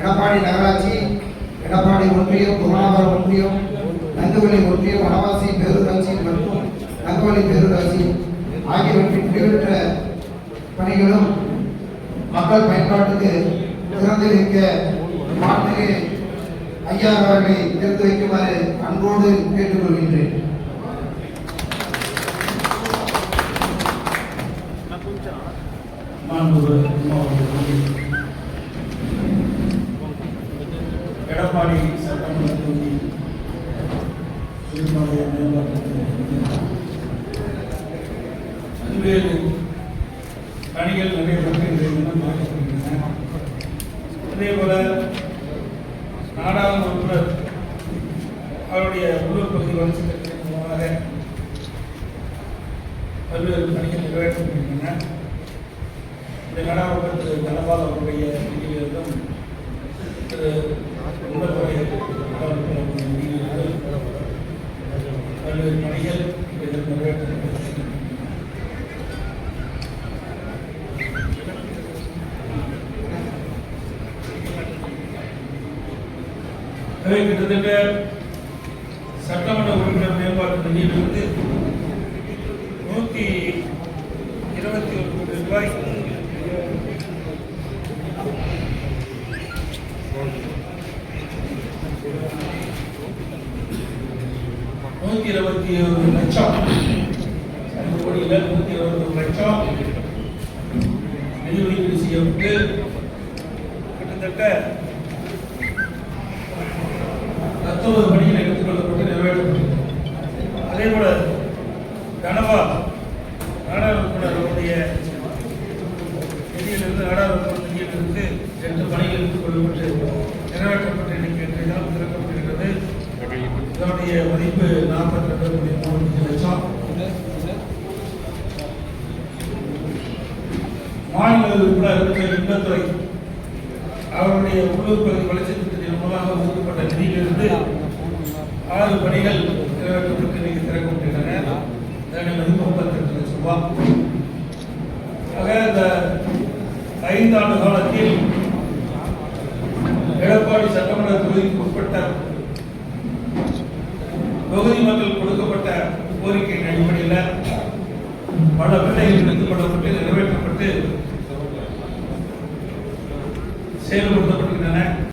எடப்பாடி நகராட்சி, எடப்பாடி ஒன்றியம், குருநாகர் ஒன்றியம், நந்துவலி ஒன்றியம், வனவாசி பேரூராட்சி மற்றும் நங்கவலி பேரூராட்சி ஆகியவற்றின் உள்ளிட்ட பணிகளும் மக்கள் பயன்பாட்டுக்கு திறந்து வைக்க மாண்புமிகு ஐயா அவர்களை திறந்து வைக்குமாறு அன்போடு கேட்டுக்கொள்கின்றேன். எடப்பாடி சட்டமன்ற தொகுதி பல்வேறு பணிகள் நடைபெறுகின்றன. அதே போல நாடாளுமன்ற உறுப்பினர் அவருடைய உள்ளூர் பகுதி வளர்ச்சி திட்டத்தின் மூலமாக பல்வேறு பணிகள் நிறைவேற்றப்படுகின்றன. நாடாளுமன்ற தனபால் அவருடைய நிதியிலிருந்தும் திரு பல்வேறு பணிகள் நிறைவேற்றப்பட்டிருக்கின்றன. கிட்டத்தட்ட சட்டமன்ற உறுப்பினர் மேம்பாட்டு நிதியிலிருந்து 121 கோடி ரூபாய் லட்சம் கோடியில் 121 லட்சம் நிதி ஒதுக்கீடு செய்யப்பட்டு கிட்டத்தட்ட 19 பணிகள் எடுத்துக் கொள்ளப்பட்டு நிறைவேற்றப்பட்டது. அதே போல நாடாளுமன்றத்தினுடைய நிதியிலிருந்து நாடாளுமன்ற நிதியிலிருந்து 2 பணிகள் எடுத்துக் கொள்ளப்பட்டு நிறைவேற்றப்பட்டு தினம் திறக்கப்பட்டிருக்கிறது. இதனுடைய மதிப்பு 42.3 லட்சம். மாநில உறுப்பினர் இன்பத்துறை அவருடைய உள்ளூர் பகுதி வளர்ச்சி திட்டத்தின் மூலமாக ஒதுக்கப்பட்ட நிதியிலிருந்து 6 பணிகள் நிறைவேற்றப்பட்டு திறக்கப்பட்டுள்ளன. இதனுடைய மதிப்பு 32 லட்சம் ரூபாய். ஆக இந்த 5 ஆண்டு காலத்தில் எடப்பாடி சட்டமன்ற தொகுதிக்கு உட்பட்ட தொகுதி மக்கள் கொடுக்கப்பட்ட கோரிக்கையின் அடிப்படையில் பல வேலைகள் எடுத்துக் கொள்ளப்பட்டு நிறைவேற்றப்பட்டு செயல்படுத்தப்படுகின்றன.